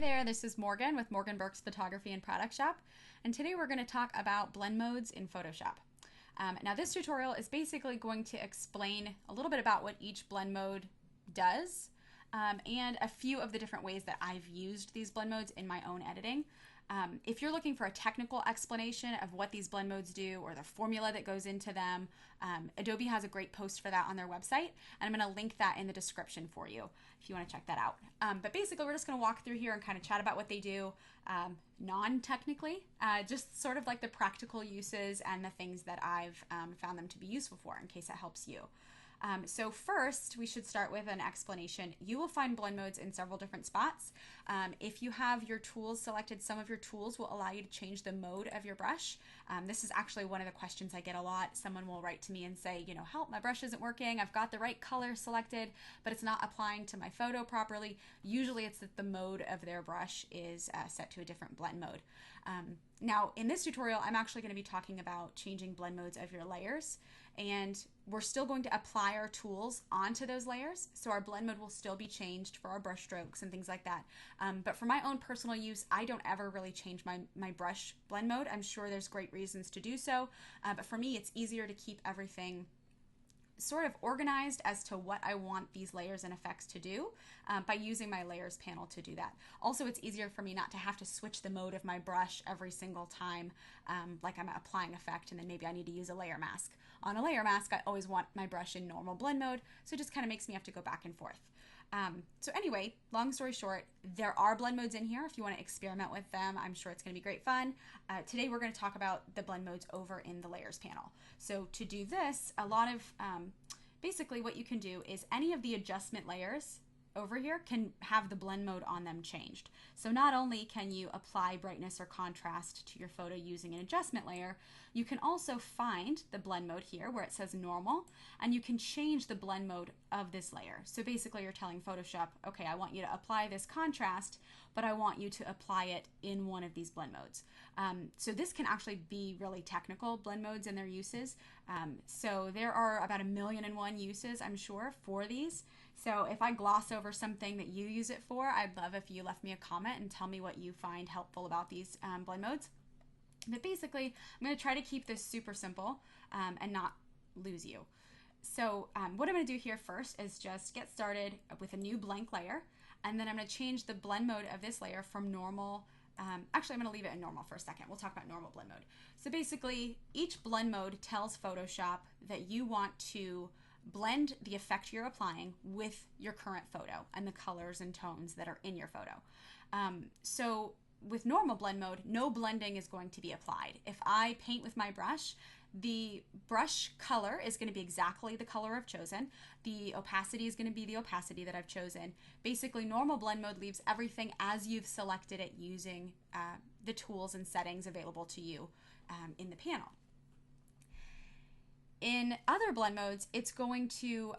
there, this is Morgan with Morgan Burke's Photography and Product Shop, and today we're going to talk about blend modes in Photoshop. Now this tutorial is basically going to explain a little bit about what each blend mode does and a few of the different ways that I've used these blend modes in my own editing. If you're looking for a technical explanation of what these blend modes do or the formula that goes into them, Adobe has a great post for that on their website, and I'm going to link that in the description for you if you want to check that out. But basically, we're just going to walk through here and kind of chat about what they do non-technically, just sort of like the practical uses and the things that I've found them to be useful for in case it helps you. So first, we should start with an explanation. You will find blend modes in several different spots. If you have your tools selected, some of your tools will allow you to change the mode of your brush. This is actually one of the questions I get a lot. Someone will write to me and say, you know, help, my brush isn't working. I've got the right color selected, but it's not applying to my photo properly. Usually it's that the mode of their brush is set to a different blend mode. Now, in this tutorial, I'm actually going to be talking about changing blend modes of your layers, and we're still going to apply our tools onto those layers, so our blend mode will still be changed for our brush strokes and things like that. But for my own personal use, I don't ever really change my brush blend mode. I'm sure there's great reasons to do so, but for me, it's easier to keep everything sort of organized as to what I want these layers and effects to do by using my layers panel to do that. Also, it's easier for me not to have to switch the mode of my brush every single time, like I'm applying effect and then maybe I need to use a layer mask. On a layer mask, I always want my brush in normal blend mode, so it just kind of makes me have to go back and forth. So anyway, long story short, there are blend modes in here if you want to experiment with them. I'm sure it's going to be great fun. Today we're going to talk about the blend modes over in the layers panel. So to do this, a lot of basically what you can do is any of the adjustment layers over here can have the blend mode on them changed. So not only can you apply brightness or contrast to your photo using an adjustment layer, you can also find the blend mode here where it says normal, and you can change the blend mode of this layer. So basically you're telling Photoshop, okay, I want you to apply this contrast, but I want you to apply it in one of these blend modes. So this can actually be really technical, blend modes and their uses. So there are about 1,000,001 uses, I'm sure, for these. So if I gloss over something that you use it for, I'd love if you left me a comment and tell me what you find helpful about these blend modes. But basically, I'm going to try to keep this super simple and not lose you. So what I'm going to do here first is just get started with a new blank layer, and then I'm going to change the blend mode of this layer from normal. Actually, I'm going to leave it in normal for a second. We'll talk about normal blend mode. So basically, each blend mode tells Photoshop that you want to blend the effect you're applying with your current photo and the colors and tones that are in your photo. So with normal blend mode, no blending is going to be applied. If I paint with my brush, the brush color is going to be exactly the color I've chosen. The opacity is going to be the opacity that I've chosen. Basically, normal blend mode leaves everything as you've selected it using the tools and settings available to you in the panel. In other blend modes, it's going to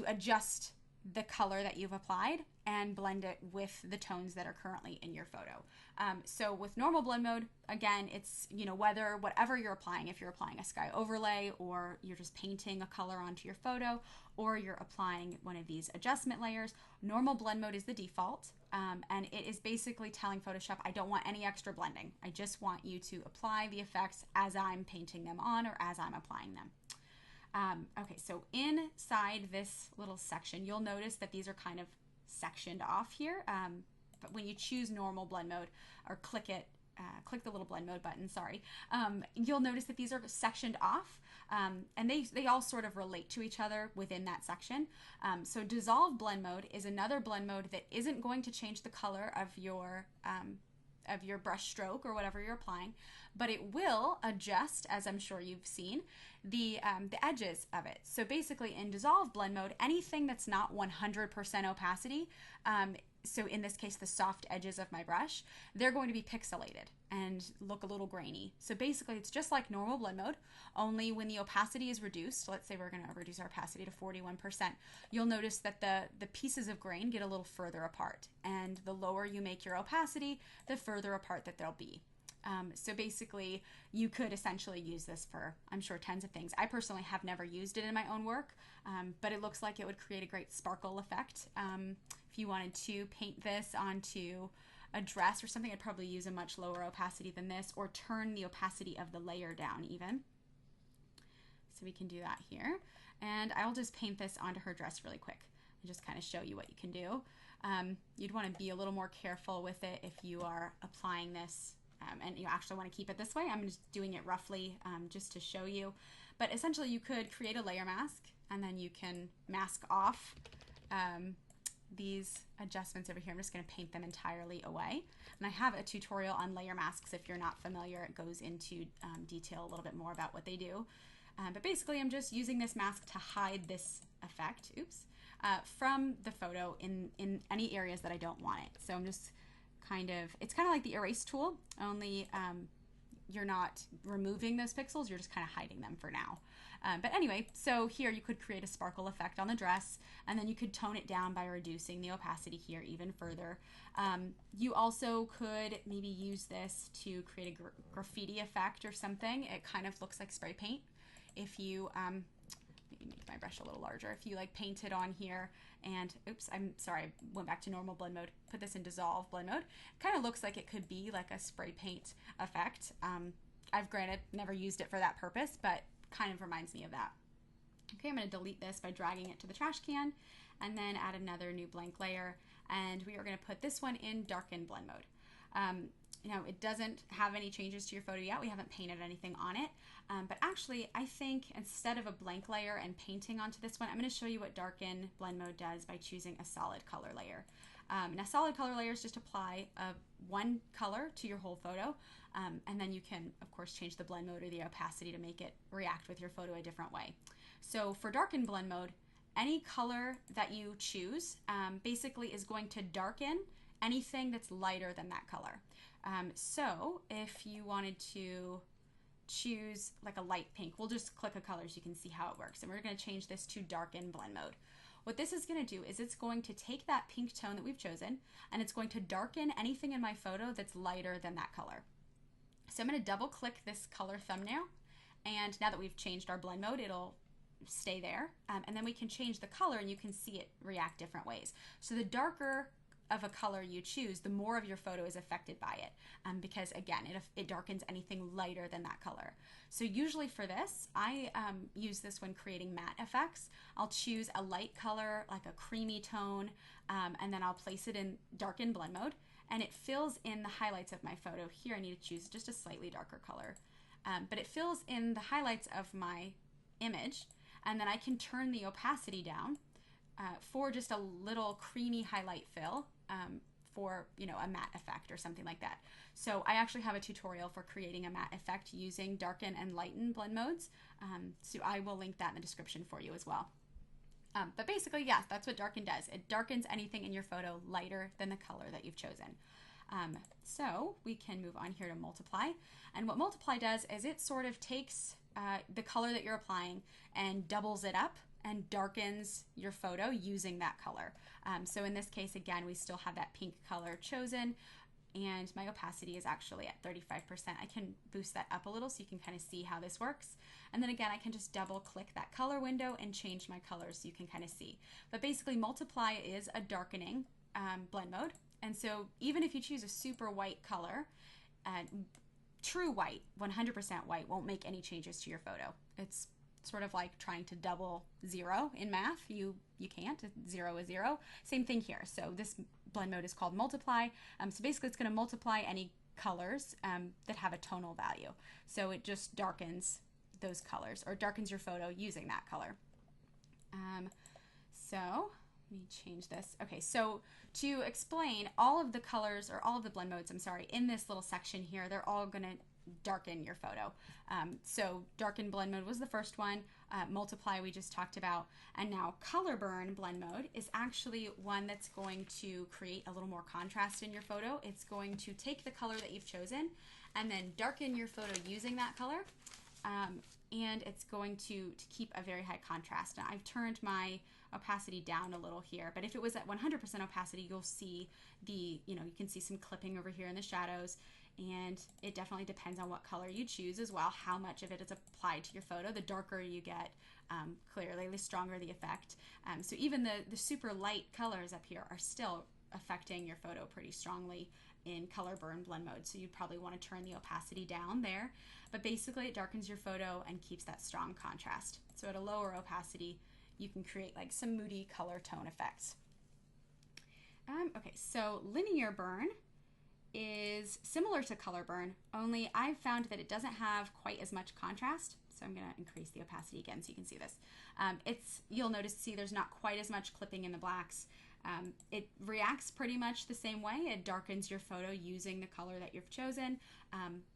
adjust the color that you've applied and blend it with the tones that are currently in your photo. So with normal blend mode, again, it's, you know, whatever you're applying, if you're applying a sky overlay or you're just painting a color onto your photo or you're applying one of these adjustment layers, normal blend mode is the default. And it is basically telling Photoshop, I don't want any extra blending. I just want you to apply the effects as I'm painting them on or as I'm applying them. Okay, so inside this little section, you'll notice that these are kind of sectioned off here. But when you choose normal blend mode or click the little blend mode button, sorry, you'll notice that these are sectioned off, and they all sort of relate to each other within that section. So dissolve blend mode is another blend mode that isn't going to change the color of your brush stroke or whatever you're applying, but it will adjust, as I'm sure you've seen, the edges of it. So basically in dissolve blend mode, anything that's not 100% opacity, so in this case the soft edges of my brush, they're going to be pixelated and look a little grainy. So basically it's just like normal blend mode, only when the opacity is reduced, let's say we're going to reduce our opacity to 41%, you'll notice that the pieces of grain get a little further apart, and the lower you make your opacity, the further apart that they'll be. So basically you could essentially use this for, I'm sure, tons of things. I personally have never used it in my own work, but it looks like it would create a great sparkle effect. If you wanted to paint this onto a dress or something, I'd probably use a much lower opacity than this, or turn the opacity of the layer down even. So we can do that here. And I'll just paint this onto her dress really quick and just kind of show you what you can do. You'd want to be a little more careful with it if you are applying this and you actually want to keep it this way. I'm just doing it roughly just to show you. But essentially you could create a layer mask and then you can mask off these adjustments over here. I'm just going to paint them entirely away. And I have a tutorial on layer masks. If you're not familiar, it goes into detail a little bit more about what they do. But basically I'm just using this mask to hide this effect, from the photo in any areas that I don't want it. So I'm just it's kind of like the erase tool, only you're not removing those pixels, you're just kind of hiding them for now. But anyway, so here you could create a sparkle effect on the dress, and then you could tone it down by reducing the opacity here even further. You also could maybe use this to create a graffiti effect or something. It kind of looks like spray paint. If you, maybe make my brush a little larger, if you like paint it on here and, oops, I'm sorry, I went back to normal blend mode, put this in dissolve blend mode, it kind of looks like it could be like a spray paint effect. I've granted never used it for that purpose, but kind of reminds me of that. Okay, I'm going to delete this by dragging it to the trash can and then add another new blank layer, and we are going to put this one in Darken blend mode. It doesn't have any changes to your photo yet. We haven't painted anything on it. But actually, I think instead of a blank layer and painting onto this one, I'm going to show you what Darken blend mode does by choosing a solid color layer. Now, solid color layers just apply one color to your whole photo, and then you can, of course, change the blend mode or the opacity to make it react with your photo a different way. So for Darken blend mode, any color that you choose basically is going to darken anything that's lighter than that color. So if you wanted to choose like a light pink, we'll just click a color so you can see how it works. And we're going to change this to Darken blend mode. What this is going to do is it's going to take that pink tone that we've chosen and it's going to darken anything in my photo that's lighter than that color. So I'm going to double click this color thumbnail, and now that we've changed our blend mode, it'll stay there. And then we can change the color and you can see it react different ways. So the darker of a color you choose, the more of your photo is affected by it, because again, it darkens anything lighter than that color. So usually for this, I use this when creating matte effects. I'll choose a light color, like a creamy tone, and then I'll place it in Darken blend mode, and it fills in the highlights of my photo. Here I need to choose just a slightly darker color, but it fills in the highlights of my image, and then I can turn the opacity down for just a little creamy highlight fill for a matte effect or something like that. So I actually have a tutorial for creating a matte effect using Darken and Lighten blend modes. So I will link that in the description for you as well. But basically, yes, that's what Darken does. It darkens anything in your photo lighter than the color that you've chosen. So we can move on here to Multiply. And what Multiply does is it sort of takes the color that you're applying and doubles it up and darkens your photo using that color. So in this case, again, we still have that pink color chosen, and my opacity is actually at 35%. I can boost that up a little so you can kind of see how this works. And then again, I can just double click that color window and change my colors so you can kind of see. But basically, Multiply is a darkening blend mode. And so even if you choose a super white color, true white, 100% white, won't make any changes to your photo. It's sort of like trying to double zero in math. You can't. Zero is zero. Same thing here. So this blend mode is called Multiply. So basically it's going to multiply any colors that have a tonal value. So it just darkens those colors, or darkens your photo using that color. So let me change this. Okay, so to explain all of the colors, or all of the blend modes, I'm sorry, in this little section here, they're all going to darken your photo. So Darken blend mode was the first one, Multiply we just talked about, and now Color Burn blend mode is actually one that's going to create a little more contrast in your photo. It's going to take the color that you've chosen and then darken your photo using that color, and it's going to keep a very high contrast. Now I've turned my opacity down a little here, but if it was at 100% opacity, you'll see you can see some clipping over here in the shadows. And it definitely depends on what color you choose as well, how much of it is applied to your photo. The darker you get, clearly, the stronger the effect. So even the super light colors up here are still affecting your photo pretty strongly in color burn blend mode. So you'd probably want to turn the opacity down there. But basically it darkens your photo and keeps that strong contrast. So at a lower opacity, you can create like some moody color tone effects. Okay, so linear burn is similar to color burn, only I've found that it doesn't have quite as much contrast. So I'm going to increase the opacity again so you can see this. You'll notice, there's not quite as much clipping in the blacks. It reacts pretty much the same way. It darkens your photo using the color that you've chosen,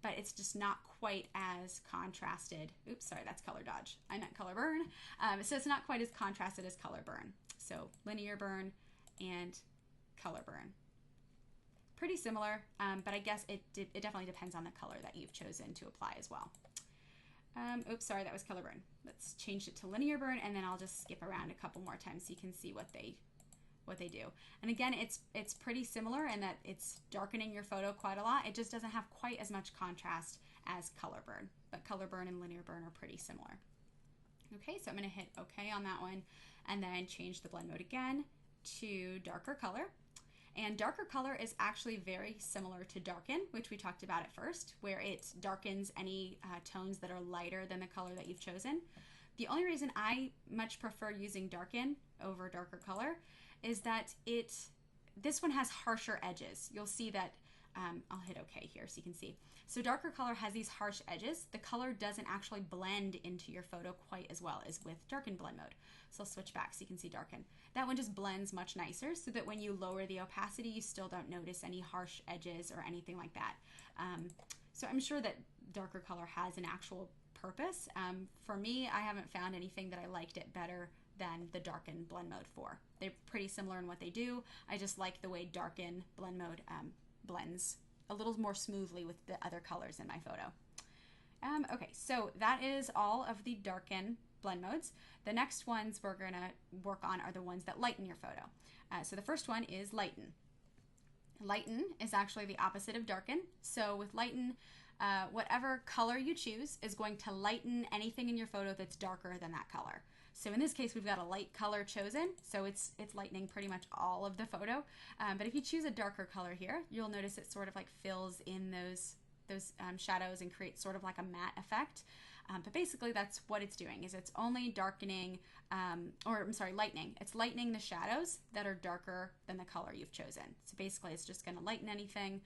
but it's just not quite as contrasted. Oops, sorry, that's color dodge. I meant color burn. So it's not quite as contrasted as color burn. So linear burn and color burn. Pretty similar, but I guess it definitely depends on the color that you've chosen to apply as well. Oops, sorry, that was color burn. Let's change it to linear burn, and then I'll just skip around a couple more times so you can see what they do. And again, it's pretty similar in that it's darkening your photo quite a lot. It just doesn't have quite as much contrast as color burn, but color burn and linear burn are pretty similar. Okay, so I'm going to hit OK on that one, and then change the blend mode again to darker color. And darker color is actually very similar to Darken, which we talked about at first, where it darkens any tones that are lighter than the color that you've chosen. The only reason I much prefer using Darken over darker color is that this one has harsher edges. You'll see that, I'll hit OK here so you can see. So darker color has these harsh edges. The color doesn't actually blend into your photo quite as well as with Darken blend mode. So I'll switch back so you can see Darken. That one just blends much nicer so that when you lower the opacity, you still don't notice any harsh edges or anything like that. So I'm sure that darker color has an actual purpose. For me, I haven't found anything that I liked it better than the Darken blend mode for. They're pretty similar in what they do. I just like the way Darken blend mode blends a little more smoothly with the other colors in my photo. Okay, so that is all of the Darken blend modes. The next ones we're gonna work on are the ones that lighten your photo. So the first one is Lighten. Lighten is actually the opposite of Darken. So with Lighten, whatever color you choose is going to lighten anything in your photo that's darker than that color. So in this case, we've got a light color chosen, so it's lightening pretty much all of the photo. But if you choose a darker color here, you'll notice it sort of like fills in those shadows and creates sort of like a matte effect. But basically that's what it's doing, is it's only darkening, lightening. It's lightening the shadows that are darker than the color you've chosen. So basically it's just gonna lighten anything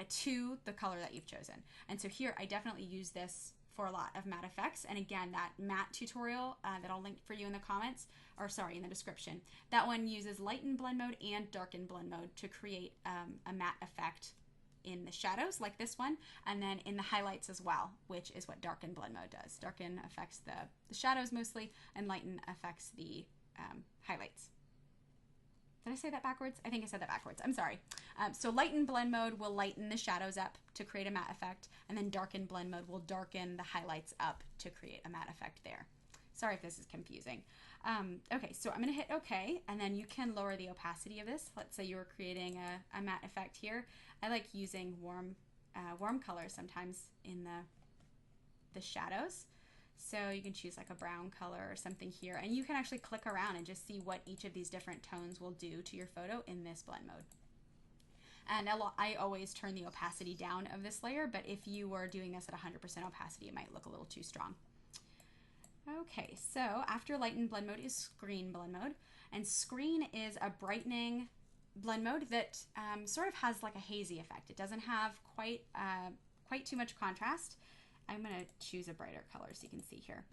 to the color that you've chosen. And so here I definitely use this for a lot of matte effects. And again, that matte tutorial that I'll link for you in the comments, or sorry, in the description, that one uses Lighten blend mode and Darken blend mode to create a matte effect in the shadows like this one, and then in the highlights as well, which is what Darken blend mode does. Darken affects the shadows mostly, and Lighten affects the highlights. Did I say that backwards? I think I said that backwards. I'm sorry. So Lighten blend mode will lighten the shadows up to create a matte effect, and then Darken blend mode will darken the highlights up to create a matte effect there. Sorry if this is confusing. Okay, so I'm going to hit OK, and then you can lower the opacity of this. Let's say you were creating a matte effect here. I like using warm colors sometimes in the shadows. So you can choose like a brown color or something here, and you can actually click around and just see what each of these different tones will do to your photo in this blend mode. And I always turn the opacity down of this layer, but if you were doing this at 100% opacity, it might look a little too strong. Okay, so after Lighten blend mode is Screen blend mode, and Screen is a brightening blend mode that sort of has like a hazy effect. It doesn't have quite too much contrast. I'm going to choose a brighter color so you can see here.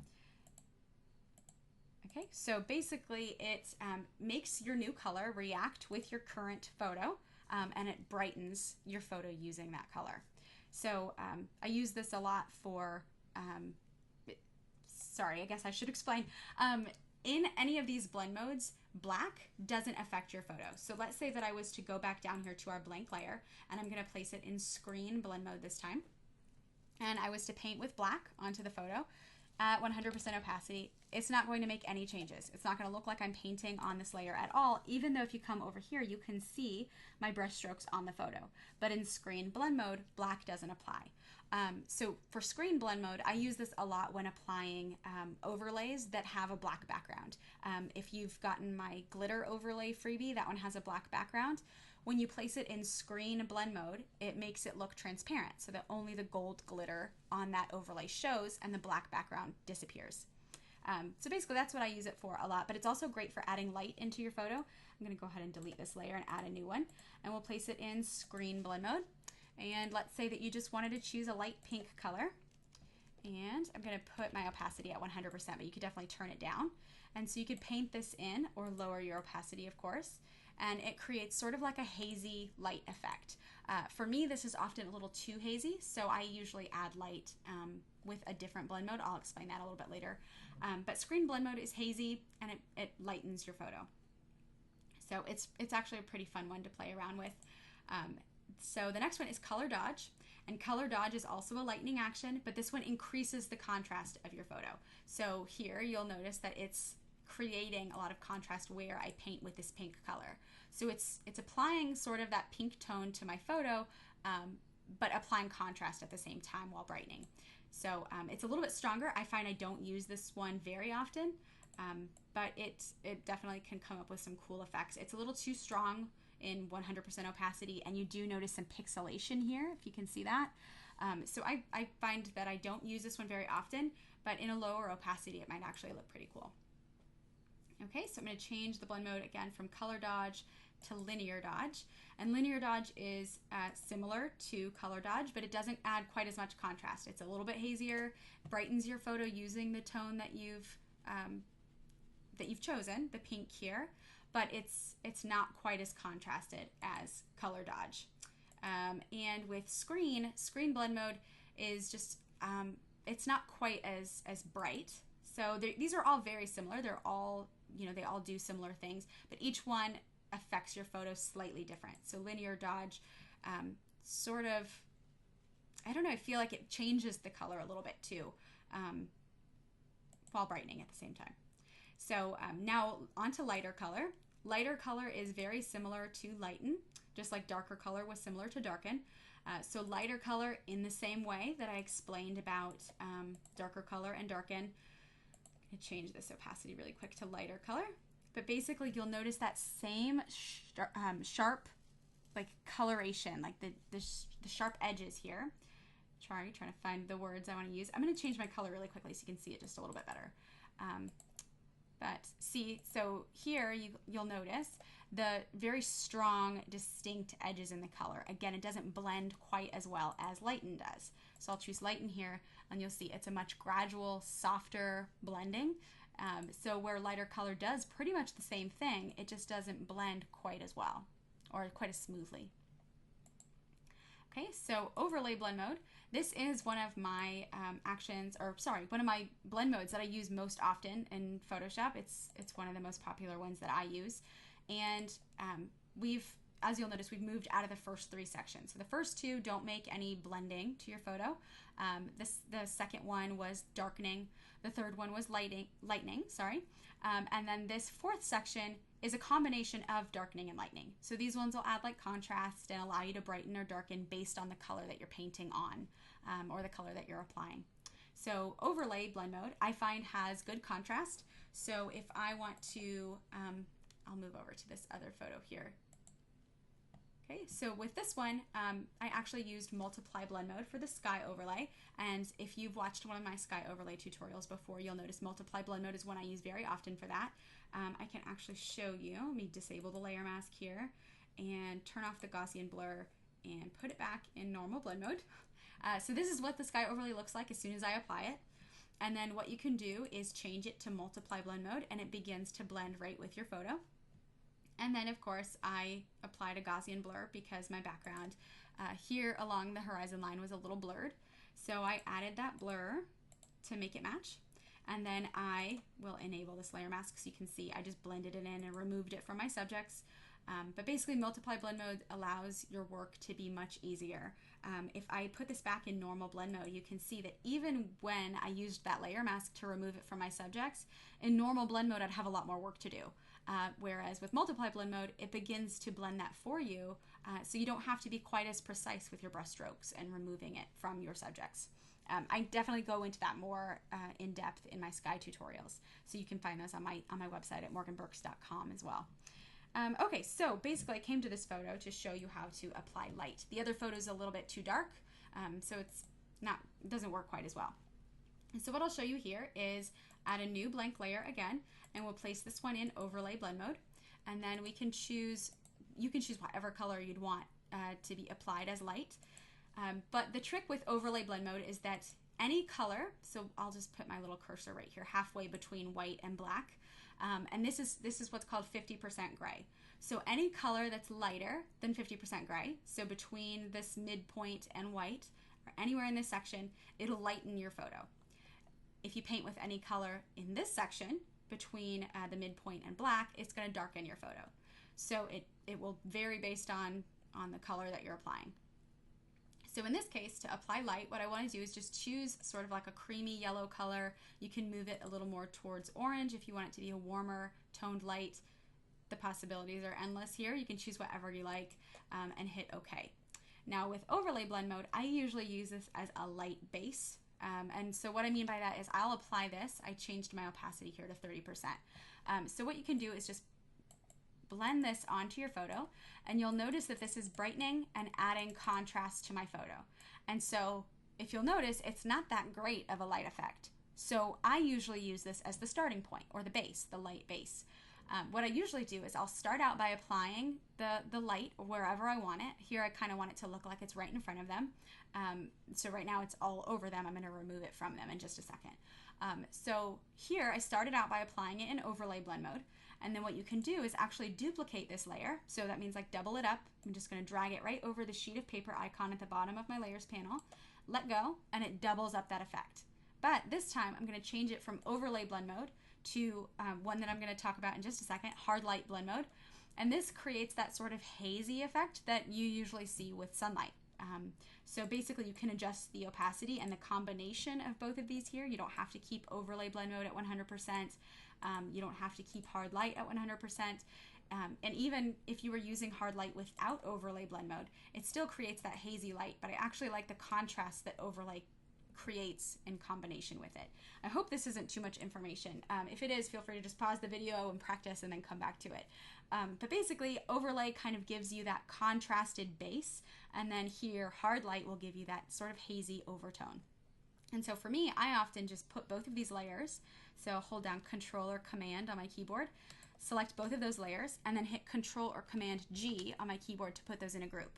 Okay, so basically it makes your new color react with your current photo, and it brightens your photo using that color. So I use this a lot for, sorry, I guess I should explain. In any of these blend modes, black doesn't affect your photo. So let's say that I was to go back down here to our blank layer, and I'm going to place it in Screen blend mode this time. And I was to paint with black onto the photo at 100% opacity, it's not going to make any changes. It's not going to look like I'm painting on this layer at all, even though if you come over here, you can see my brush strokes on the photo. But in screen blend mode, black doesn't apply. So for screen blend mode, I use this a lot when applying overlays that have a black background. If you've gotten my glitter overlay freebie, that one has a black background. When you place it in screen blend mode, it makes it look transparent so that only the gold glitter on that overlay shows and the black background disappears. So basically that's what I use it for a lot, but it's also great for adding light into your photo. I'm going to go ahead and delete this layer and add a new one, and we'll place it in screen blend mode. And let's say that you just wanted to choose a light pink color, and I'm going to put my opacity at 100%, but you could definitely turn it down. And so you could paint this in or lower your opacity, of course, and it creates sort of like a hazy light effect. For me, this is often a little too hazy, so I usually add light with a different blend mode. I'll explain that a little bit later. But screen blend mode is hazy, and it lightens your photo. So it's actually a pretty fun one to play around with. So the next one is color dodge, and color dodge is also a lightening action, but this one increases the contrast of your photo. So here you'll notice that it's creating a lot of contrast where I paint with this pink color. So it's applying sort of that pink tone to my photo, but applying contrast at the same time while brightening. So it's a little bit stronger. I find I don't use this one very often, but it definitely can come up with some cool effects. It's a little too strong in 100% opacity, and you do notice some pixelation here, if you can see that. So I find that I don't use this one very often, but in a lower opacity it might actually look pretty cool. Okay, so I'm going to change the blend mode again from color dodge to linear dodge, and linear dodge is similar to color dodge, but it doesn't add quite as much contrast. It's a little bit hazier, brightens your photo using the tone that you've chosen, the pink here, but it's not quite as contrasted as color dodge. And with screen blend mode is just it's not quite as bright. So these are all very similar. They're all, they all do similar things, but each one affects your photo slightly different. So linear dodge sort of, I don't know, I feel like it changes the color a little bit too, while brightening at the same time. So now on to lighter color. Lighter color is very similar to Lighten, just like darker color was similar to Darken. So lighter color, in the same way that I explained about darker color and Darken. I'm going to change this opacity really quick to lighter color. But basically you'll notice that same sharp like coloration, like the sharp edges here. Trying to find the words I want to use. I'm going to change my color really quickly so you can see it just a little bit better. But see, so here you'll notice the very strong, distinct edges in the color. Again, it doesn't blend quite as well as Lighten does. So I'll choose Lighten here, and you'll see it's a much gradual, softer blending. So where lighter color does pretty much the same thing, it just doesn't blend quite as well, or quite as smoothly. Okay, so overlay blend mode. This is one of my one of my blend modes that I use most often in Photoshop. It's one of the most popular ones that I use. And as you'll notice, we've moved out of the first three sections. So the first two don't make any blending to your photo. The second one was darkening. The third one was lightening, and then this fourth section is a combination of darkening and lightening. So these ones will add like contrast and allow you to brighten or darken based on the color that you're painting on, or the color that you're applying. So overlay blend mode, I find, has good contrast. So if I want to, I'll move over to this other photo here. Okay, so with this one, I actually used multiply blend mode for the sky overlay. And if you've watched one of my sky overlay tutorials before, you'll notice multiply blend mode is one I use very often for that. I can actually show you. Let me disable the layer mask here and turn off the Gaussian blur and put it back in normal blend mode. So this is what the sky overlay looks like as soon as I apply it. And then what you can do is change it to multiply blend mode, and it begins to blend right with your photo. And then of course I applied a Gaussian blur because my background here along the horizon line was a little blurred. So I added that blur to make it match. And then I will enable this layer mask so you can see I just blended it in and removed it from my subjects. But basically, multiply blend mode allows your work to be much easier. If I put this back in normal blend mode, you can see that even when I used that layer mask to remove it from my subjects, in normal blend mode, I'd have a lot more work to do. Whereas with multiply blend mode, it begins to blend that for you, so you don't have to be quite as precise with your brush strokes and removing it from your subjects. I definitely go into that more in depth in my sky tutorials, so you can find those on my website at morganburks.com as well. Okay, so basically I came to this photo to show you how to apply light. The other photo is a little bit too dark, so it doesn't work quite as well. And so what I'll show you here is add a new blank layer again, and we'll place this one in overlay blend mode, and then you can choose whatever color you'd want to be applied as light. But the trick with overlay blend mode is that any color, so I'll just put my little cursor right here halfway between white and black, and this is what's called 50% gray. So any color that's lighter than 50% gray, so between this midpoint and white, or anywhere in this section, it'll lighten your photo. If you paint with any color in this section, between the midpoint and black, it's going to darken your photo. So it will vary based on the color that you're applying. So in this case, to apply light, what I want to do is just choose sort of like a creamy yellow color. You can move it a little more towards orange if you want it to be a warmer toned light. The possibilities are endless here. You can choose whatever you like and hit OK. Now with overlay blend mode, I usually use this as a light base. And so what I mean by that is I'll apply this. I changed my opacity here to 30%. So what you can do is just blend this onto your photo, and you'll notice that this is brightening and adding contrast to my photo. And so if you'll notice, it's not that great of a light effect. So I usually use this as the starting point, or the base, the light base. What I usually do is I'll start out by applying the light wherever I want it. Here I kind of want it to look like it's right in front of them. So right now it's all over them. I'm going to remove it from them in just a second. So here I started out by applying it in overlay blend mode. And then what you can do is actually duplicate this layer. So that means like double it up. I'm just going to drag it right over the sheet of paper icon at the bottom of my layers panel, let go, and it doubles up that effect. But this time I'm going to change it from overlay blend mode to one that I'm going to talk about in just a second, hard light blend mode. And this creates that sort of hazy effect that you usually see with sunlight. So basically you can adjust the opacity and the combination of both of these here. You don't have to keep overlay blend mode at 100%. You don't have to keep hard light at 100%. And even if you were using hard light without overlay blend mode, it still creates that hazy light, but I actually like the contrast that overlay creates in combination with it. I hope this isn't too much information. If it is, feel free to just pause the video and practice and then come back to it. But basically, overlay kind of gives you that contrasted base, and then here, hard light will give you that sort of hazy overtone. And so for me, I often just put both of these layers, so hold down Control or Command on my keyboard, select both of those layers, and then hit Control or Command G on my keyboard to put those in a group.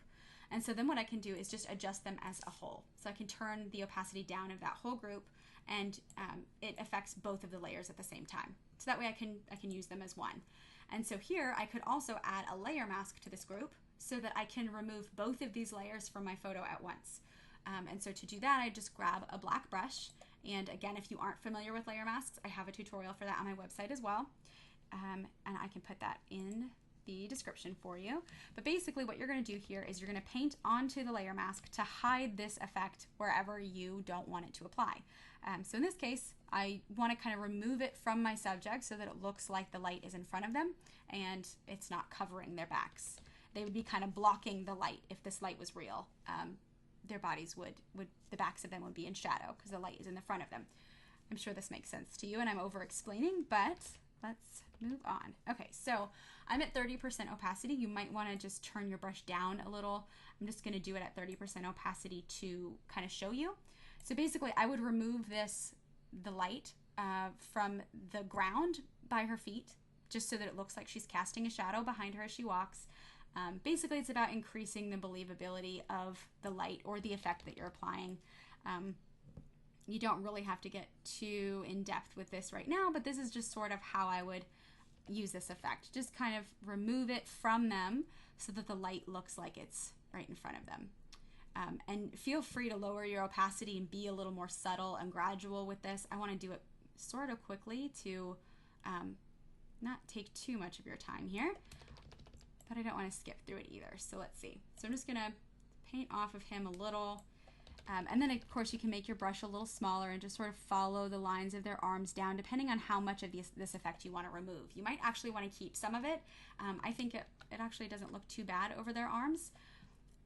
And so then what I can do is just adjust them as a whole. So I can turn the opacity down of that whole group, and it affects both of the layers at the same time. So that way I can use them as one. And so here I could also add a layer mask to this group so that I can remove both of these layers from my photo at once. And so to do that, I just grab a black brush. And again, if you aren't familiar with layer masks, I have a tutorial for that on my website as well. And I can put that in the description for you. But basically what you're going to do here is you're going to paint onto the layer mask to hide this effect wherever you don't want it to apply. So in this case, I want to kind of remove it from my subject so that it looks like the light is in front of them and it's not covering their backs. They would be kind of blocking the light if this light was real. Their bodies the backs of them would be in shadow because the light is in the front of them. I'm sure this makes sense to you and I'm over explaining, but let's move on. Okay, so I'm at 30% opacity. You might want to just turn your brush down a little. I'm just going to do it at 30% opacity to kind of show you. So basically I would remove the light from the ground by her feet, just so that it looks like she's casting a shadow behind her as she walks. Basically it's about increasing the believability of the light or the effect that you're applying. You don't really have to get too in depth with this right now, but this is just sort of how I would use this effect. Just kind of remove it from them so that the light looks like it's right in front of them. And feel free to lower your opacity and be a little more subtle and gradual with this. I want to do it sort of quickly to not take too much of your time here. but I don't want to skip through it either. So let's see. So I'm just gonna paint off of him a little. And then of course you can make your brush a little smaller and just sort of follow the lines of their arms down depending on how much of this effect you want to remove. You might actually want to keep some of it. I think it actually doesn't look too bad over their arms,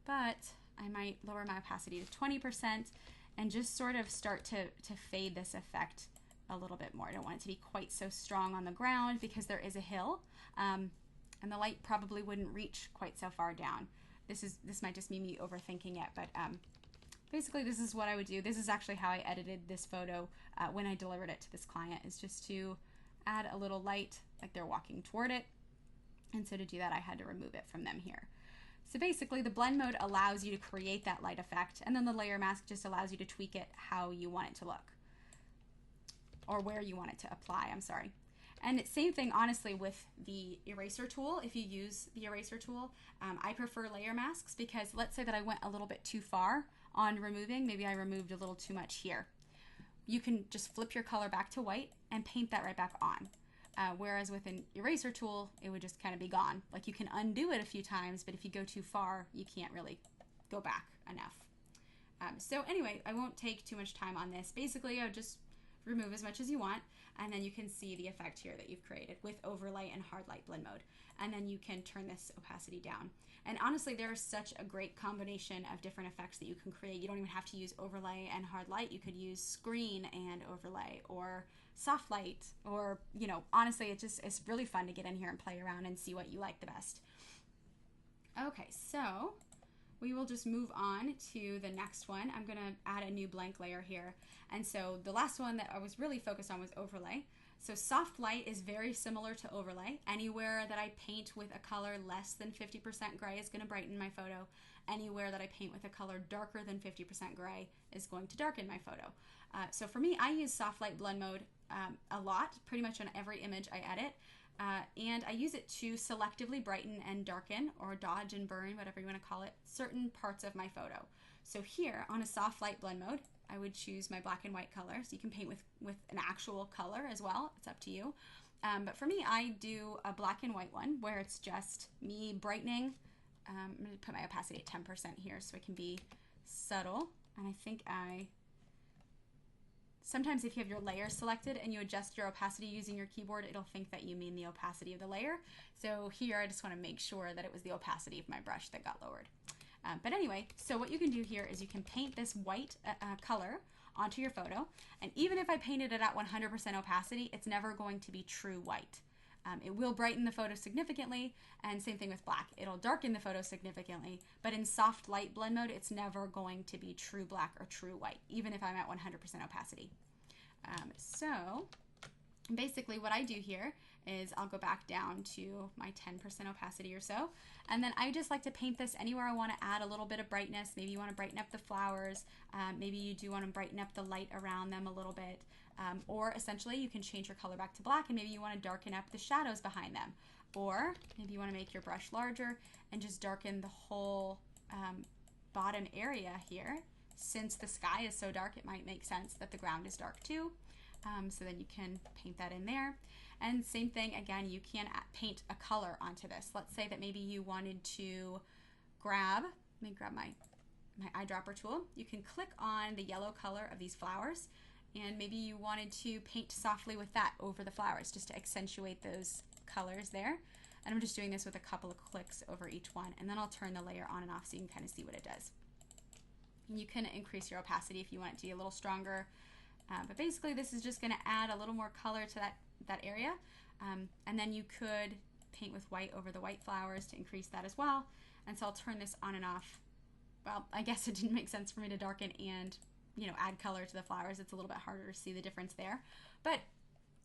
but I might lower my opacity to 20% and just sort of start to fade this effect a little bit more. I don't want it to be quite so strong on the ground because there is a hill, and the light probably wouldn't reach quite so far down. This might just be me overthinking it, but basically this is what I would do. This is actually how I edited this photo when I delivered it to this client, is just to add a little light like they're walking toward it. And so to do that, I had to remove it from them here. So basically the blend mode allows you to create that light effect, and then the layer mask just allows you to tweak it how you want it to look, or where you want it to apply, I'm sorry. And same thing, honestly, with the eraser tool. If you use the eraser tool, I prefer layer masks because let's say that I went a little bit too far on removing, maybe I removed a little too much here. You can just flip your color back to white and paint that right back on. Whereas with an eraser tool, it would just kind of be gone. Like you can undo it a few times, but if you go too far, you can't really go back enough. So anyway, I won't take too much time on this. Basically, I would just remove as much as you want, and then you can see the effect here that you've created with overlay and hard light blend mode. And then you can turn this opacity down. And honestly, there is such a great combination of different effects that you can create. You don't even have to use overlay and hard light. You could use screen and overlay, or soft light, or, you know, honestly, it's really fun to get in here and play around and see what you like the best. Okay, so we will just move on to the next one. I'm gonna add a new blank layer here. And so the last one that I was really focused on was overlay. So soft light is very similar to overlay. Anywhere that I paint with a color less than 50% gray is gonna brighten my photo. Anywhere that I paint with a color darker than 50% gray is going to darken my photo. So for me, I use soft light blend mode a lot, pretty much on every image I edit. And I use it to selectively brighten and darken, or dodge and burn, whatever you want to call it, certain parts of my photo. So here on a soft light blend mode, I would choose my black and white color. So you can paint with an actual color as well. It's up to you. But for me, I do a black and white one where it's just me brightening. I'm going to put my opacity at 10% here so it can be subtle. And I think sometimes if you have your layer selected and you adjust your opacity using your keyboard, it'll think that you mean the opacity of the layer. So here I just want to make sure that it was the opacity of my brush that got lowered. But anyway, so what you can do here is you can paint this white color onto your photo, and even if I painted it at 100% opacity, it's never going to be true white. It will brighten the photo significantly, and same thing with black. It'll darken the photo significantly, but in soft light blend mode, it's never going to be true black or true white, even if I'm at 100% opacity. So basically what I do here is I'll go back down to my 10% opacity or so, and then I just like to paint this anywhere I want to add a little bit of brightness. Maybe you want to brighten up the flowers, maybe you do want to brighten up the light around them a little bit, or essentially you can change your color back to black and maybe you want to darken up the shadows behind them, or maybe you want to make your brush larger and just darken the whole bottom area here. Since the sky is so dark, it might make sense that the ground is dark too. So then you can paint that in there. And same thing, again, you can paint a color onto this. Let's say that maybe you wanted to let me grab my eyedropper tool. You can click on the yellow color of these flowers, and maybe you wanted to paint softly with that over the flowers just to accentuate those colors there. And I'm just doing this with a couple of clicks over each one, and then I'll turn the layer on and off so you can kind of see what it does. And you can increase your opacity if you want it to be a little stronger. But basically this is just going to add a little more color to that area. And then you could paint with white over the white flowers to increase that as well. And so I'll turn this on and off. Well, I guess it didn't make sense for me to darken and, you know, add color to the flowers. It's a little bit harder to see the difference there. But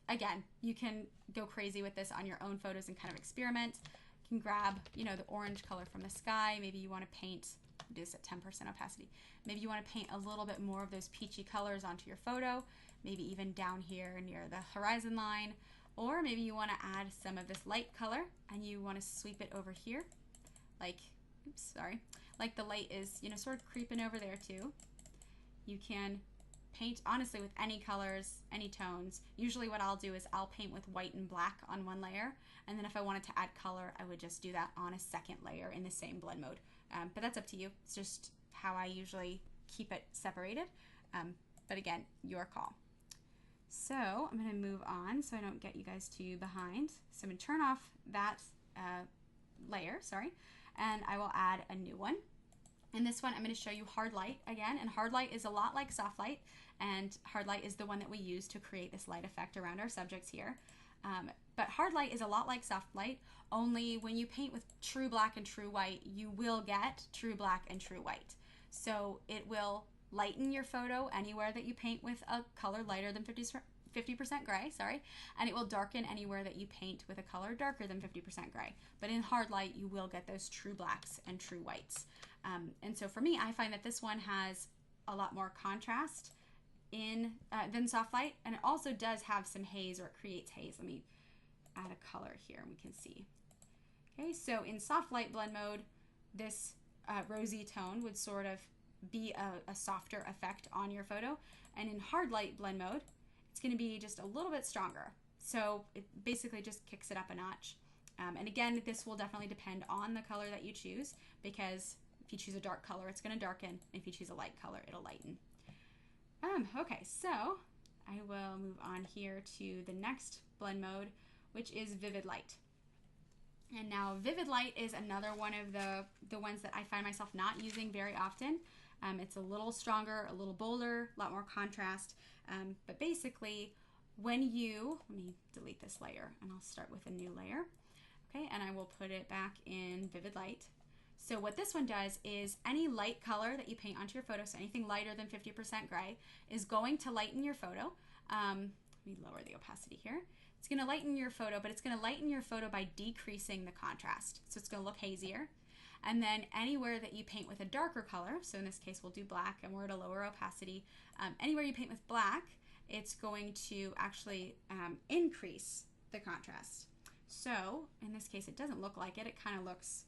again, you can go crazy with this on your own photos and kind of experiment. You can grab, you know, the orange color from the sky. Maybe you want to paint, do this at 10% opacity. Maybe you want to paint a little bit more of those peachy colors onto your photo, maybe even down here near the horizon line, or maybe you want to add some of this light color and you want to sweep it over here, like, oops, sorry, like the light is, you know, sort of creeping over there too. You can paint honestly with any colors, any tones. Usually what I'll do is I'll paint with white and black on one layer, and then if I wanted to add color, I would just do that on a second layer in the same blend mode. But that's up to you. It's just how I usually keep it separated. But again, your call. So I'm going to move on so I don't get you guys too behind. So I'm going to turn off that layer, and I will add a new one. In this one, I'm going to show you hard light again, and hard light is a lot like soft light, and hard light is the one that we use to create this light effect around our subjects here. But hard light is a lot like soft light, only when you paint with true black and true white, you will get true black and true white. So it will lighten your photo anywhere that you paint with a color lighter than 50% gray, and it will darken anywhere that you paint with a color darker than 50% gray. But in hard light, you will get those true blacks and true whites. And so for me, I find that this one has a lot more contrast than soft light, and it also does have some haze, or it creates haze. Let me add a color here and we can see. Okay, so in soft light blend mode, this rosy tone would sort of be a softer effect on your photo, and in hard light blend mode, it's going to be just a little bit stronger. So it basically just kicks it up a notch. And again, this will definitely depend on the color that you choose, because if you choose a dark color, it's going to darken. If you choose a light color, it'll lighten. Okay, so I will move on here to the next blend mode, which is vivid light. And now vivid light is another one of the ones that I find myself not using very often. It's a little stronger, a little bolder, a lot more contrast. But basically, let me delete this layer and I'll start with a new layer. Okay, and I will put it back in vivid light. So what this one does is any light color that you paint onto your photo, so anything lighter than 50% gray, is going to lighten your photo. Let me lower the opacity here. It's going to lighten your photo, but it's going to lighten your photo by decreasing the contrast. So it's going to look hazier. And then anywhere that you paint with a darker color, so in this case we'll do black and we're at a lower opacity, anywhere you paint with black, it's going to actually increase the contrast. So in this case it doesn't look like it, it kind of looks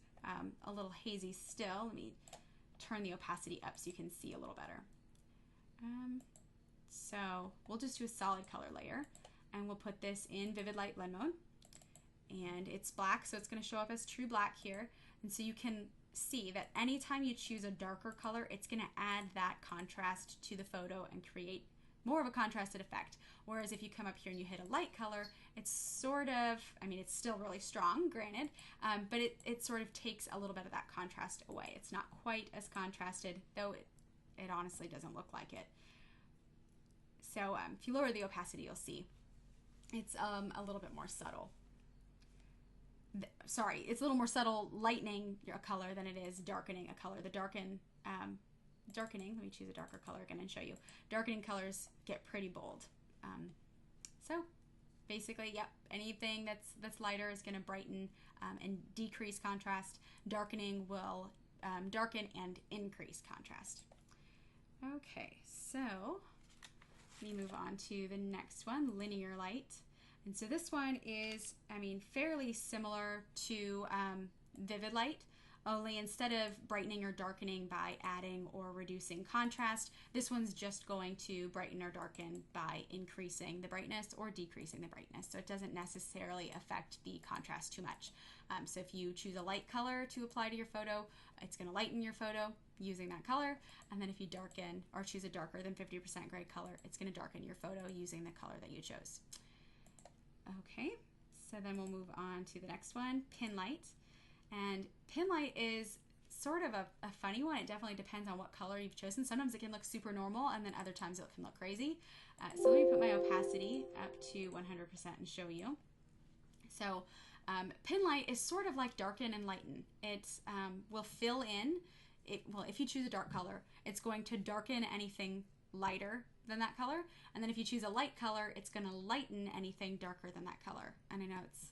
a little hazy still. Let me turn the opacity up so you can see a little better. So we'll just do a solid color layer, and we'll put this in vivid light blend mode, and it's black, so it's going to show up as true black here. And so you can see that anytime you choose a darker color, it's going to add that contrast to the photo and create more of a contrasted effect. Whereas if you come up here and you hit a light color, it's sort of, it's still really strong, granted, but it sort of takes a little bit of that contrast away. It's not quite as contrasted, though it honestly doesn't look like it. So if you lower the opacity, you'll see it's a little bit more subtle. It's a little more subtle lightening a color than it is darkening a color. The darkening, let me choose a darker color again and show you. Darkening colors get pretty bold. So basically, yep, anything that's lighter is going to brighten and decrease contrast. Darkening will darken and increase contrast. Okay, so let me move on to the next one, linear light. And so this one is, fairly similar to vivid light, only instead of brightening or darkening by adding or reducing contrast, this one's just going to brighten or darken by increasing the brightness or decreasing the brightness. So it doesn't necessarily affect the contrast too much. So if you choose a light color to apply to your photo, it's going to lighten your photo using that color. And then if you darken or choose a darker than 50% gray color, it's going to darken your photo using the color that you chose. Okay, so then we'll move on to the next one, pin light. And pin light is sort of a funny one. It definitely depends on what color you've chosen. Sometimes it can look super normal, and then other times it can look crazy. So let me put my opacity up to 100% and show you. So pin light is sort of like darken and lighten. It will fill in. If you choose a dark color, it's going to darken anything lighter than that color, and then if you choose a light color, it's going to lighten anything darker than that color. And I know it's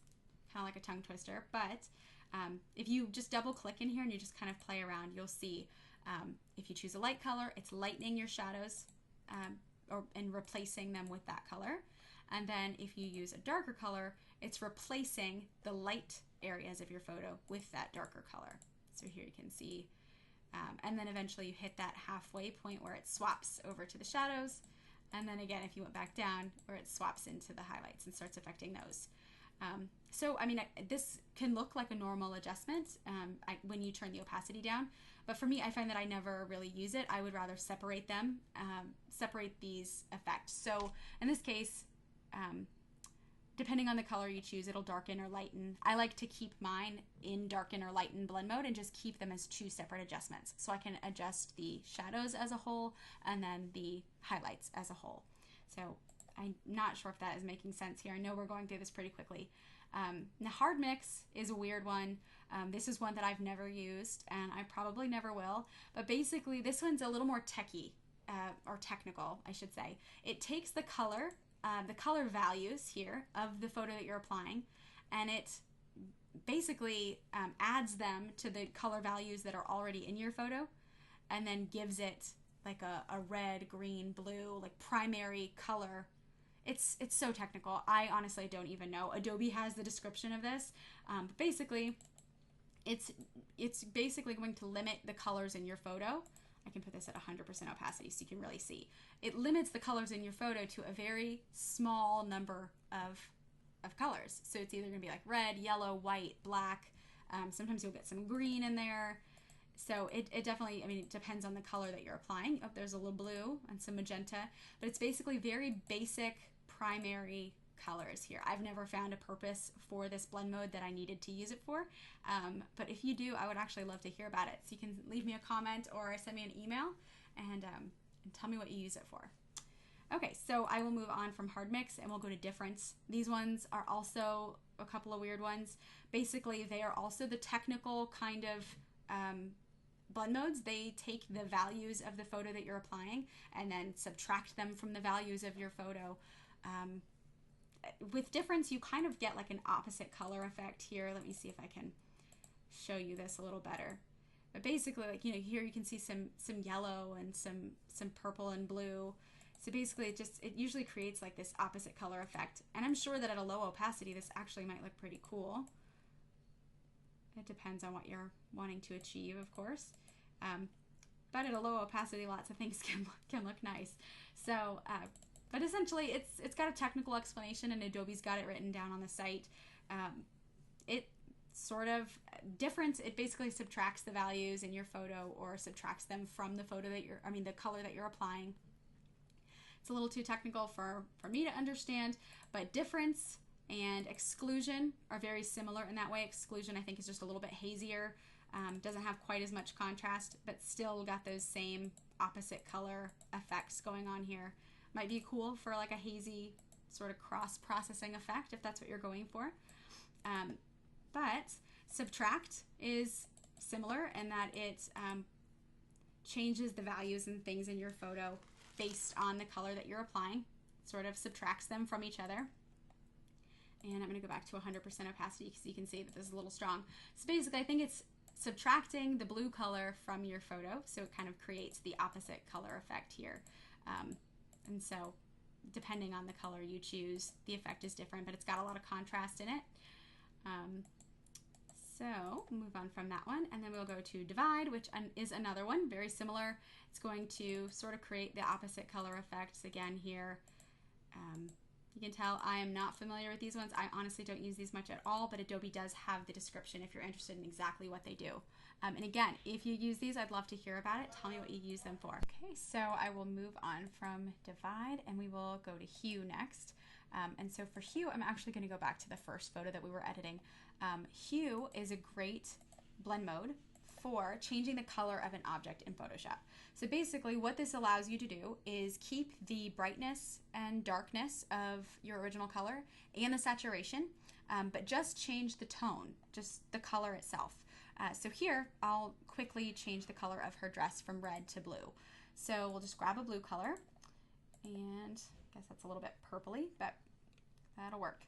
kind of like a tongue twister, but if you just double click in here and you just kind of play around, you'll see if you choose a light color, it's lightening your shadows and replacing them with that color. And then if you use a darker color, it's replacing the light areas of your photo with that darker color. So here you can see, and then eventually you hit that halfway point where it swaps over to the shadows, And then again, if you went back down, where it swaps into the highlights and starts affecting those. So, I mean, this can look like a normal adjustment when you turn the opacity down. But for me, I find that I never really use it. I would rather separate them, separate these effects. So in this case, depending on the color you choose, it'll darken or lighten. I like to keep mine in darken or lighten blend mode and just keep them as two separate adjustments. So I can adjust the shadows as a whole and then the highlights as a whole. So I'm not sure if that is making sense here. I know we're going through this pretty quickly. The hard mix is a weird one. This is one that I've never used and I probably never will. But basically this one's a little more techy or technical, I should say. It takes the color values here of the photo that you're applying, and it basically adds them to the color values that are already in your photo, and then gives it like a red, green, blue, like primary color. It's so technical. I honestly don't even know. Adobe has the description of this, but basically it's basically going to limit the colors in your photo. I can put this at 100% opacity so you can really see. It limits the colors in your photo to a very small number of colors. So it's either going to be like red, yellow, white, black. Sometimes you'll get some green in there. So it definitely, I mean, it depends on the color that you're applying. Oh, there's a little blue and some magenta. But it's basically very basic primary colors here. I've never found a purpose for this blend mode that I needed to use it for, but if you do, I would actually love to hear about it. So you can leave me a comment or send me an email and tell me what you use it for. Okay, so I will move on from hard mix and we'll go to difference. These ones are also a couple of weird ones. Basically, they are also the technical kind of blend modes. They take the values of the photo that you're applying and then subtract them from the values of your photo. With difference, you kind of get like an opposite color effect here. Let me see if I can show you this a little better. But basically, like, you know, here you can see some yellow and some purple and blue. So basically, it usually creates like this opposite color effect. And I'm sure that at a low opacity, this actually might look pretty cool. It depends on what you're wanting to achieve, of course. But at a low opacity, lots of things can look nice. So, but essentially, it's got a technical explanation, and Adobe's got it written down on the site. It sort of difference. It basically subtracts the values in your photo or subtracts them from the photo that the color that you're applying. It's a little too technical for me to understand, but difference and exclusion are very similar in that way. Exclusion, I think, is just a little bit hazier, doesn't have quite as much contrast, but still got those same opposite color effects going on here. Might be cool for like a hazy sort of cross-processing effect if that's what you're going for. But subtract is similar in that it changes the values and things in your photo based on the color that you're applying. It sort of subtracts them from each other. And I'm going to go back to 100% opacity so you can see that this is a little strong. So basically, I think it's subtracting the blue color from your photo, so it kind of creates the opposite color effect here. And so depending on the color you choose, the effect is different, but it's got a lot of contrast in it. So we'll move on from that one, and then we'll go to divide, which is another one, very similar. It's going to sort of create the opposite color effects again here. You can tell I am not familiar with these ones. I honestly don't use these much at all, but Adobe does have the description if you're interested in exactly what they do. And again, if you use these, I'd love to hear about it. Tell me what you use them for. Okay, so I will move on from divide and we will go to hue next. And so for hue, I'm actually going to go back to the first photo that we were editing. Hue is a great blend mode for changing the color of an object in Photoshop. So basically what this allows you to do is keep the brightness and darkness of your original color and the saturation, but just change the tone, just the color itself. So here I'll quickly change the color of her dress from red to blue. So we'll just grab a blue color, and I guess that's a little bit purpley, but that'll work.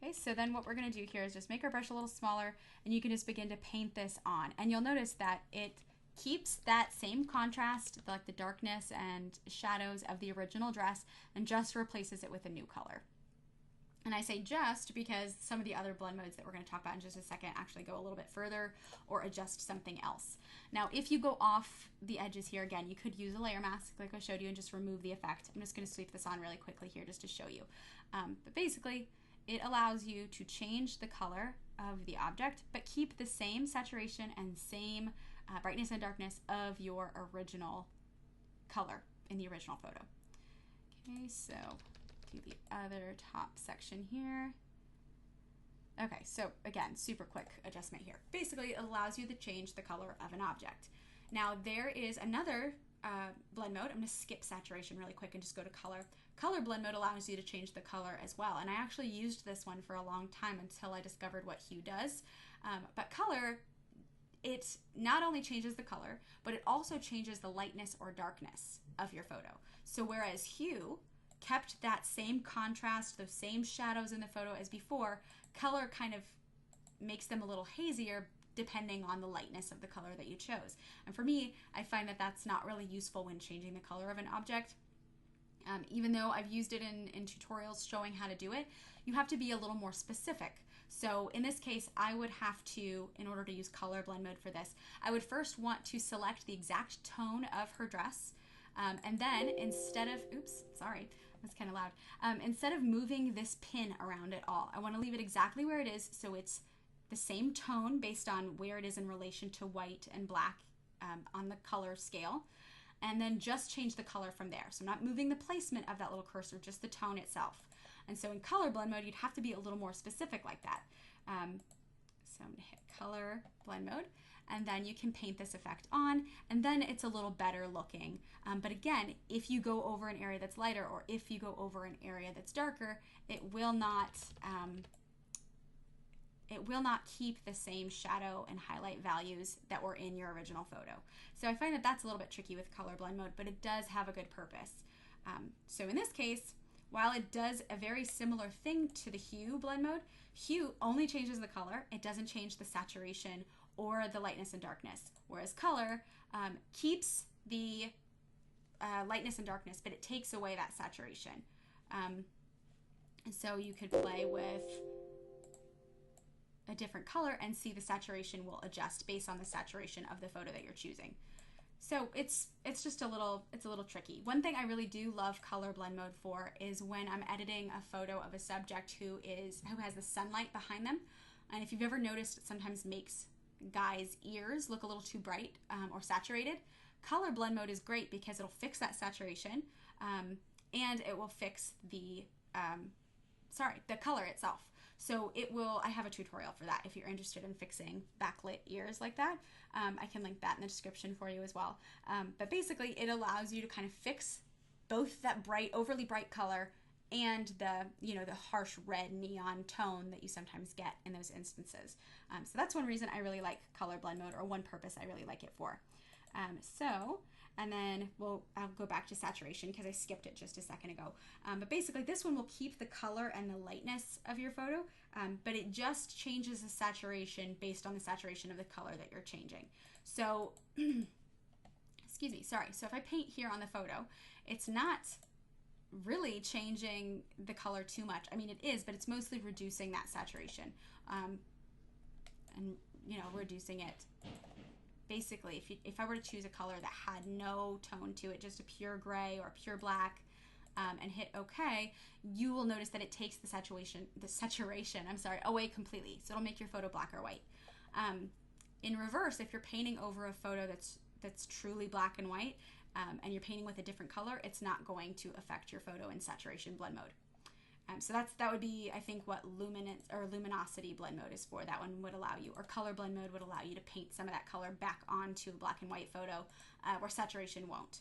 Okay, so then what we're going to do here is just make our brush a little smaller, and you can just begin to paint this on. And you'll notice that it keeps that same contrast, like the darkness and shadows of the original dress, and just replaces it with a new color. And I say just because some of the other blend modes that we're going to talk about in just a second actually go a little bit further or adjust something else. Now, if you go off the edges here, again, you could use a layer mask like I showed you and just remove the effect. I'm just going to sweep this on really quickly here just to show you. But basically, it allows you to change the color of the object, but keep the same saturation and same brightness and darkness of your original color in the original photo. Okay, so do the other top section here. Okay, so again, super quick adjustment here. Basically, it allows you to change the color of an object. Now, there is another blend mode. I'm going to skip saturation really quick and just go to color. Color blend mode allows you to change the color as well. And I actually used this one for a long time until I discovered what hue does. But color, it not only changes the color, but it also changes the lightness or darkness of your photo. So whereas hue kept that same contrast, those same shadows in the photo as before, color kind of makes them a little hazier depending on the lightness of the color that you chose. And for me, I find that that's not really useful when changing the color of an object. Even though I've used it in tutorials showing how to do it, you have to be a little more specific. So in this case, I would have to, in order to use color blend mode for this, I would first want to select the exact tone of her dress. And then instead of, oops, sorry, that's kind of loud. Instead of moving this pin around at all, I want to leave it exactly where it is so it's the same tone based on where it is in relation to white and black on the color scale. And then just change the color from there. So I'm not moving the placement of that little cursor, just the tone itself. And so in color blend mode, you'd have to be a little more specific like that. So I'm gonna hit color blend mode, and then you can paint this effect on, and then it's a little better looking. But again, if you go over an area that's lighter, or if you go over an area that's darker, it will not keep the same shadow and highlight values that were in your original photo. So I find that that's a little bit tricky with color blend mode, but it does have a good purpose. So in this case, while it does a very similar thing to the hue blend mode, hue only changes the color. It doesn't change the saturation or the lightness and darkness, whereas color keeps the lightness and darkness, but it takes away that saturation. And so you could play with a different color and see the saturation will adjust based on the saturation of the photo that you're choosing. So it's just a little tricky. One thing I really do love color blend mode for is when I'm editing a photo of a subject who has the sunlight behind them. And if you've ever noticed, it sometimes makes guys' ears look a little too bright or saturated. Color blend mode is great because it'll fix that saturation and it will fix the color itself. So I have a tutorial for that if you're interested in fixing backlit ears like that. I can link that in the description for you as well. But basically it allows you to kind of fix both that overly bright color and the harsh red neon tone that you sometimes get in those instances. So that's one reason I really like color blend mode, or one purpose I really like it for. And then I'll go back to saturation because I skipped it just a second ago. But basically this one will keep the color and the lightness of your photo, but it just changes the saturation based on the saturation of the color that you're changing. So, excuse me, sorry. So if I paint here on the photo, it's not really changing the color too much. I mean, it is, but it's mostly reducing that saturation and reducing it. Basically, if I were to choose a color that had no tone to it, just a pure gray or pure black, and hit OK, you will notice that it takes the saturation away completely. So it'll make your photo black or white. In reverse, if you're painting over a photo that's truly black and white, and you're painting with a different color, it's not going to affect your photo in saturation blend mode. So that would be, I think, what luminosity blend mode is for. That one would allow you, or color blend mode would allow you to paint some of that color back onto a black and white photo where saturation won't.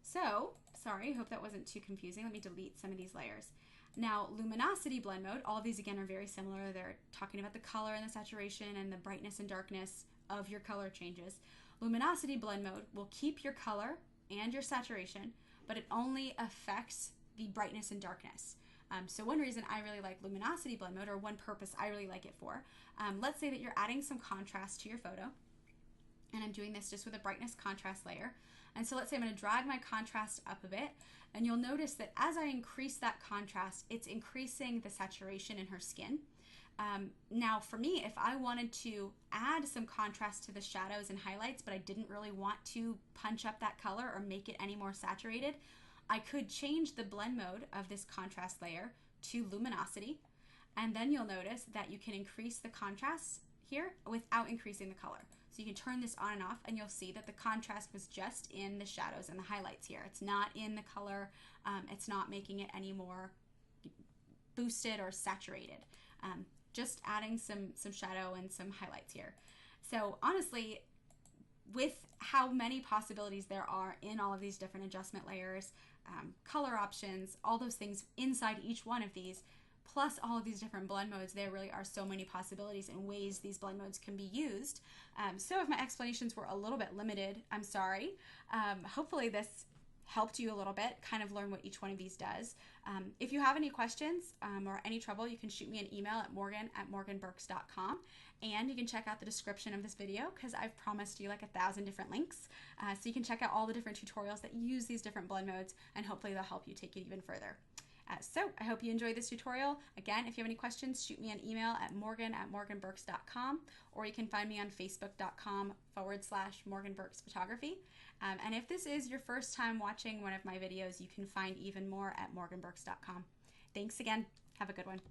So, sorry, hope that wasn't too confusing. Let me delete some of these layers. Now, luminosity blend mode, all of these again are very similar. They're talking about the color and the saturation and the brightness and darkness of your color changes. Luminosity blend mode will keep your color and your saturation, but it only affects the brightness and darkness. So one reason I really like luminosity blend mode, or one purpose I really like it for, let's say that you're adding some contrast to your photo, And I'm doing this just with a brightness contrast layer. And so let's say I'm going to drag my contrast up a bit, and you'll notice that as I increase that contrast, it's increasing the saturation in her skin. Now for me, if I wanted to add some contrast to the shadows and highlights, but I didn't really want to punch up that color or make it any more saturated, I could change the blend mode of this contrast layer to luminosity. And then you'll notice that you can increase the contrast here without increasing the color. So you can turn this on and off, and you'll see that the contrast was just in the shadows and the highlights here. It's not in the color. It's not making it any more boosted or saturated. Just adding some shadow and some highlights here. So honestly, with how many possibilities there are in all of these different adjustment layers, color options, all those things inside each one of these, plus all of these different blend modes, there really are so many possibilities and ways these blend modes can be used. So if my explanations were a little bit limited, I'm sorry. Hopefully this helped you a little bit, kind of learn what each one of these does. If you have any questions or any trouble, you can shoot me an email at morgan@morganburks.com, and you can check out the description of this video because I've promised you like 1,000 different links. So you can check out all the different tutorials that use these different blend modes, and hopefully they'll help you take it even further. So I hope you enjoyed this tutorial. Again, if you have any questions, shoot me an email at morgan@morganburks.com, or you can find me on facebook.com/morganburksphotography. And if this is your first time watching one of my videos, you can find even more at morganburks.com. Thanks again. Have a good one.